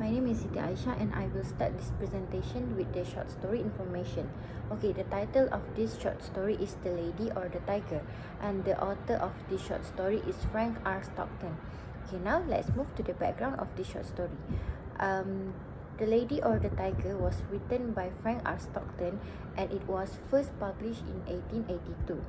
My name is Siti Aisha and I will start this presentation with the short story information. Okay, the title of this short story is The Lady or the Tiger, and the author of this short story is Frank R. Stockton. Okay, now let's move to the background of this short story. The Lady or the Tiger was written by Frank R. Stockton and it was first published in 1882.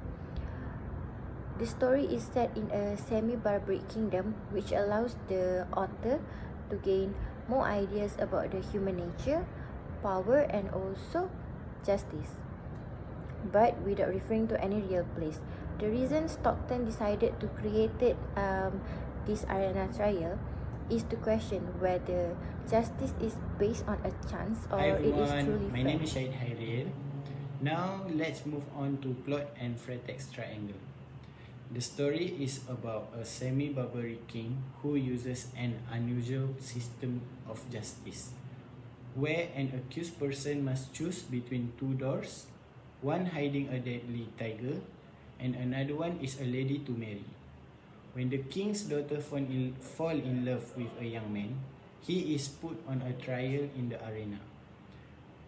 The story is set in a semi-barbaric kingdom which allows the author to gain more ideas about the human nature, power and also justice, but without referring to any real place. The reason Stockton decided to create this arena trial is to question whether justice is based on a chance or Hi it is everyone, truly my fair. name is Syed Hairil. Now let's move on to plot and fretext triangle. The story is about a semi-barbaric king who uses an unusual system of justice, where an accused person must choose between two doors, one hiding a deadly tiger, and another one is a lady to marry. When the king's daughter fall in love with a young man, he is put on a trial in the arena.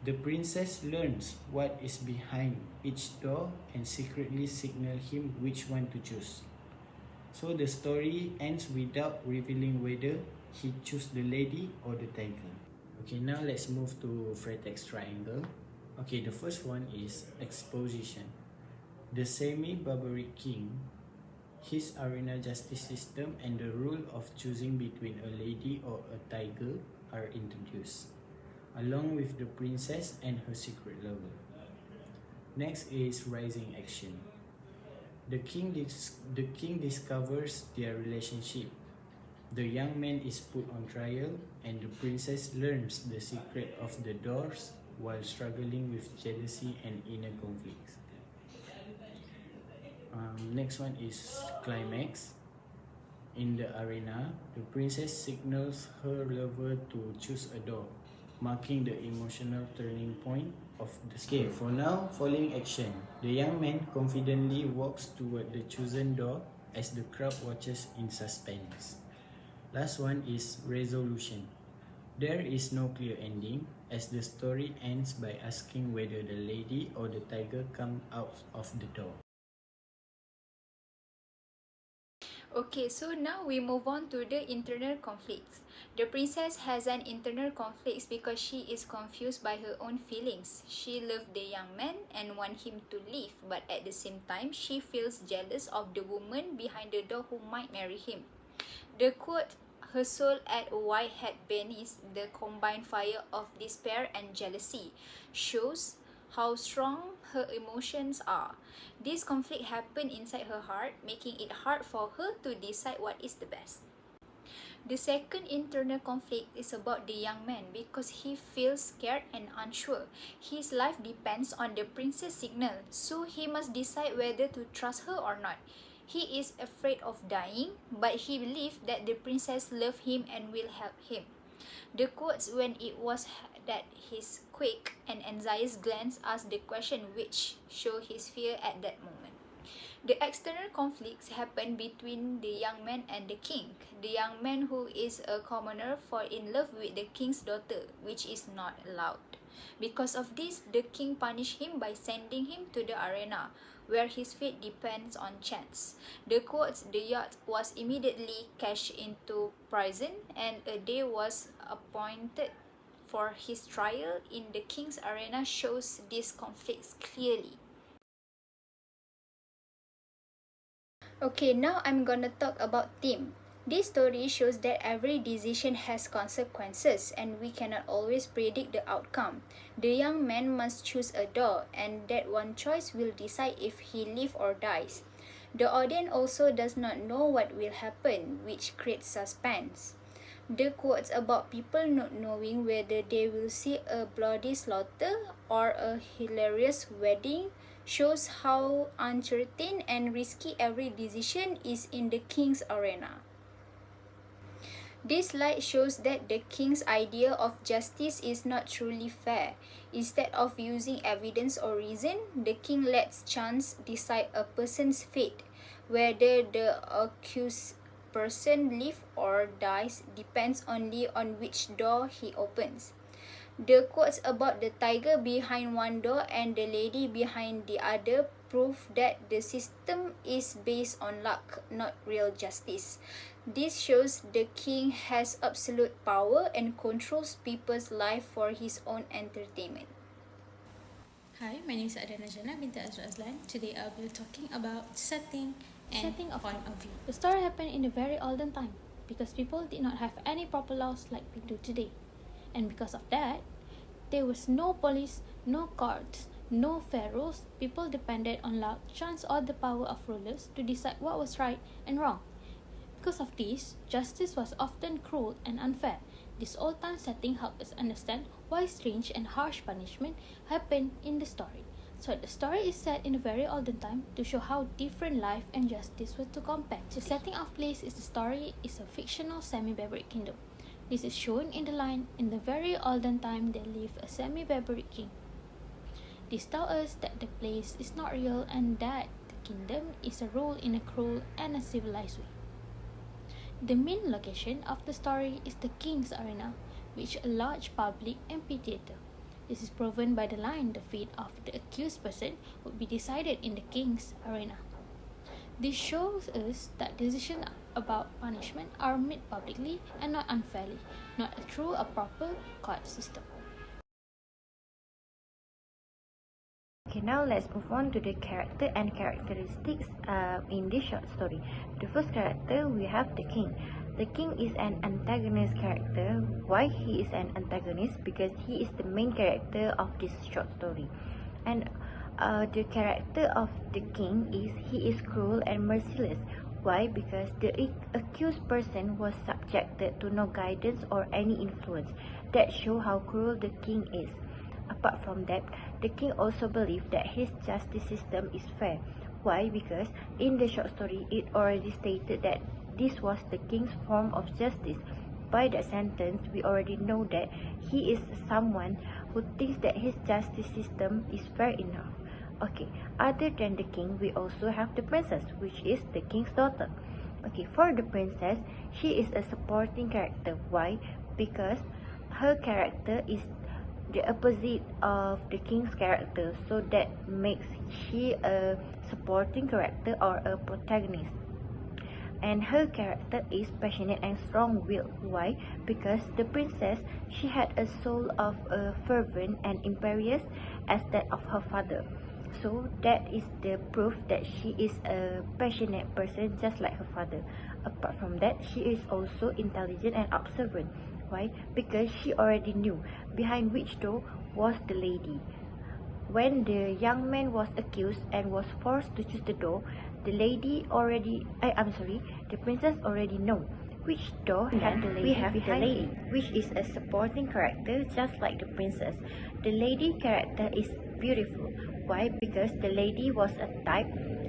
The princess learns what is behind each door and secretly signals him which one to choose. So the story ends without revealing whether he chose the lady or the tiger. Okay, now let's move to fretext triangle. Okay, the first one is exposition. The semi-barbaric king, his arena justice system and the rule of choosing between a lady or a tiger are introduced, along with the princess and her secret lover. Next is rising action. The king discovers their relationship. The young man is put on trial and the princess learns the secret of the doors while struggling with jealousy and inner conflicts. Next one is climax. In the arena, the princess signals her lover to choose a door, marking the emotional turning point of the story. Okay, for now, following action. The young man confidently walks toward the chosen door as the crowd watches in suspense. Last one is resolution. There is no clear ending as the story ends by asking whether the lady or the tiger come out of the door. Okay, so now we move on to the internal conflicts. The princess has an internal conflict because she is confused by her own feelings. She loved the young man and want him to leave, but at the same time, she feels jealous of the woman behind the door who might marry him. The quote, "Her soul at white-hat beneath the combined fire of despair and jealousy," shows how strong her emotions are. This conflict happened inside her heart, making it hard for her to decide what is the best. The second internal conflict is about the young man because he feels scared and unsure. His life depends on the princess' signal, so he must decide whether to trust her or not. He is afraid of dying, but he believes that the princess loves him and will help him. The quotes when it was that his quick and anxious glance asked the question which show his fear at that moment. The external conflicts happen between the young man and the king. The young man, who is a commoner, fall in love with the king's daughter, which is not allowed. Because of this, the king punished him by sending him to the arena, where his fate depends on chance. The quotes, "The yacht was immediately cast into prison and a day was appointed for his trial in the king's arena," shows these conflicts clearly. Okay, now I'm gonna talk about theme. This story shows that every decision has consequences and we cannot always predict the outcome. The young man must choose a door and that one choice will decide if he lives or dies. The audience also does not know what will happen, which creates suspense. The quotes about people not knowing whether they will see a bloody slaughter or a hilarious wedding shows how uncertain and risky every decision is in the king's arena. This slide shows that the king's idea of justice is not truly fair. Instead of using evidence or reason, the king lets chance decide a person's fate, whether the accused person lives or dies depends only on which door he opens. The quotes about the tiger behind one door and the lady behind the other prove that the system is based on luck, not real justice. This shows the king has absolute power and controls people's life for his own entertainment. Hi, my name is Adana Jana binti Azra Azlan. Today I'll be talking about setting and point of view. The story happened in a very olden time because people did not have any proper laws like we do today. And because of that, there was no police, no courts, no fair rules. People depended on luck, chance, or the power of rulers to decide what was right and wrong. Because of this, justice was often cruel and unfair. This old-time setting helps us understand why strange and harsh punishment happened in the story. So the story is set in a very olden time to show how different life and justice were to compare. The setting of place is the story is a fictional semi-barbaric kingdom. This is shown in the line, in the very olden time there lived a semi-barbaric king. This tells us that the place is not real and that the kingdom is a rule in a cruel and a civilized way. The main location of the story is the King's Arena, which is a large public amphitheater. This is proven by the line the fate of the accused person would be decided in the King's Arena. This shows us that decisions about punishment are made publicly and not unfairly, not through a proper court system. Okay, now let's move on to the character and characteristics in this short story. The first character, we have the king. The king is an antagonist character. Why he is an antagonist? Because he is the main character of this short story. And the character of the king is he is cruel and merciless. Why? Because the accused person was subjected to no guidance or any influence. That shows how cruel the king is. Apart from that, the king also believed that his justice system is fair. Why? Because in the short story, it already stated that this was the king's form of justice. By that sentence, we already know that he is someone who thinks that his justice system is fair enough. Okay, other than the king, we also have the princess, which is the king's daughter. Okay, for the princess, she is a supporting character. Why? Because her character is the opposite of the king's character, so that makes she a supporting character or a protagonist. And her character is passionate and strong-willed. Why? Because the princess, she had a soul of a fervent and imperious as that of her father. So that is the proof that she is a passionate person just like her father. Apart from that, she is also intelligent and observant. Why? Because she already knew behind which door was the lady. When the young man was accused and was forced to choose the door, the princess already know which door had the lady behind it, which is a supporting character just like the princess. The lady character is beautiful. Why? Because the lady was a type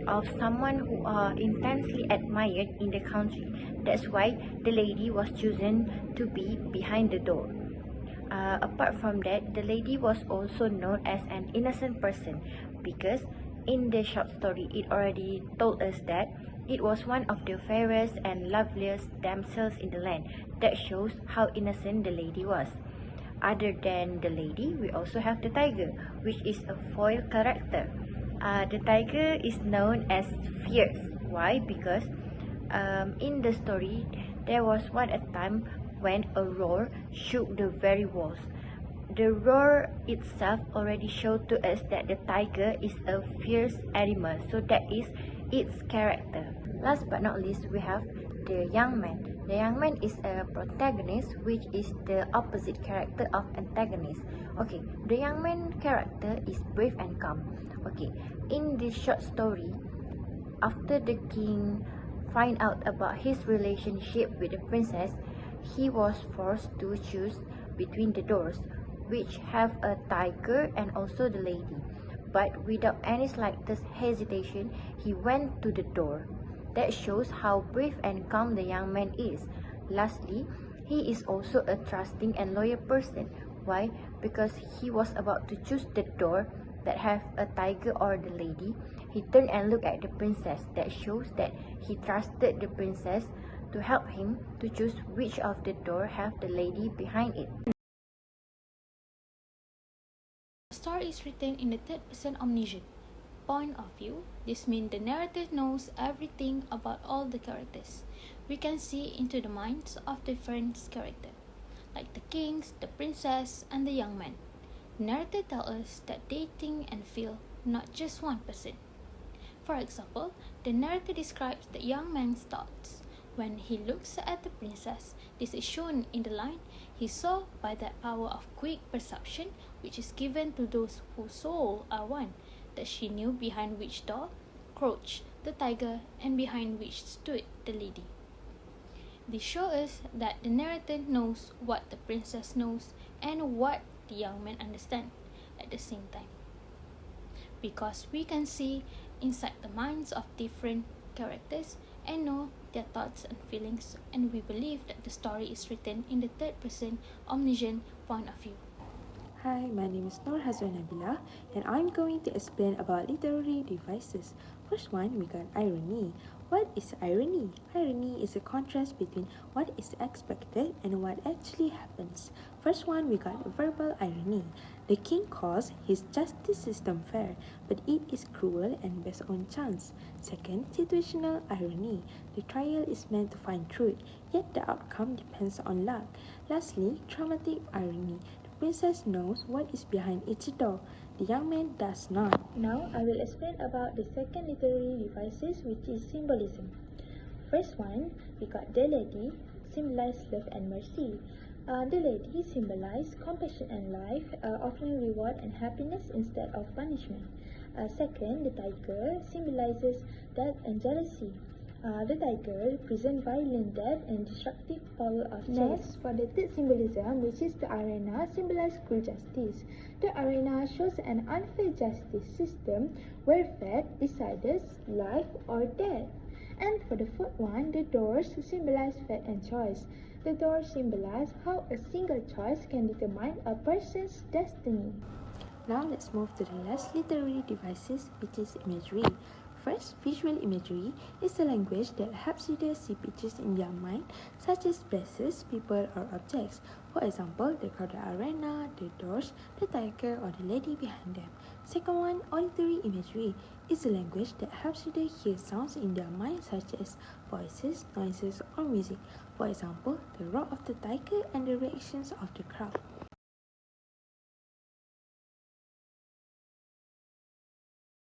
of someone who are intensely admired in the country. That's why the lady was chosen to be behind the door. Apart from that, the lady was also known as an innocent person because in the short story, it already told us that it was one of the fairest and loveliest damsels in the land. That shows how innocent the lady was. Other than the lady, we also have the tiger, which is a foil character. The tiger is known as fierce. Why? Because in the story, there was a time when a roar shook the very walls. The roar itself already showed to us that the tiger is a fierce animal, so that is its character. Last but not least, we have the young man. The young man is a protagonist, which is the opposite character of antagonist. Okay, the young man character is brave and calm. Okay, in this short story, after the king find out about his relationship with the princess, he was forced to choose between the doors, which have a tiger and also the lady. But without any slightest hesitation, he went to the door. That shows how brave and calm the young man is. Lastly, he is also a trusting and loyal person. Why? Because he was about to choose the door that have a tiger or the lady. He turned and looked at the princess. That shows that he trusted the princess to help him to choose which of the door have the lady behind it. The story is written in the third person omniscient point of view. This means the narrator knows everything about all the characters. We can see into the minds of different characters, like the kings, the princess, and the young man. The narrator tells us that they think and feel, not just one person. For example, the narrator describes the young man's thoughts. When he looks at the princess, this is shown in the line, he saw by that power of quick perception which is given to those whose souls are one, that she knew behind which door crouched the tiger and behind which stood the lady. This shows us that the narrator knows what the princess knows and what the young man understands at the same time. Because we can see inside the minds of different characters and know their thoughts and feelings, and we believe that the story is written in the third person omniscient point of view. Hi, my name is Nur Nabila, and I'm going to explain about literary devices. First one, we got irony. What is irony? Irony is a contrast between what is expected and what actually happens. First one, we got verbal irony. The king calls his justice system fair, but it is cruel and based on chance. Second, situational irony. The trial is meant to find truth, yet the outcome depends on luck. Lastly, dramatic irony. Princess knows what is behind each door. The young man does not. Now I will explain about the second literary devices, which is symbolism. First one, we got the lady, symbolize love and mercy. The lady symbolize compassion and life, offering reward and happiness instead of punishment. Second, the tiger symbolizes death and jealousy. The tiger represents violent death and destructive power of chase. Next, for the third symbolism, which is the arena, symbolizes cruel justice. The arena shows an unfair justice system where fate decides life or death. And for the fourth one, the doors symbolize fate and choice. The doors symbolize how a single choice can determine a person's destiny. Now let's move to the last literary devices, which is imagery. First, visual imagery is the language that helps readers see pictures in their mind, such as places, people, or objects. For example, the crowded arena, the doors, the tiger, or the lady behind them. Second one, auditory imagery is the language that helps readers hear sounds in their mind, such as voices, noises, or music. For example, the roar of the tiger and the reactions of the crowd.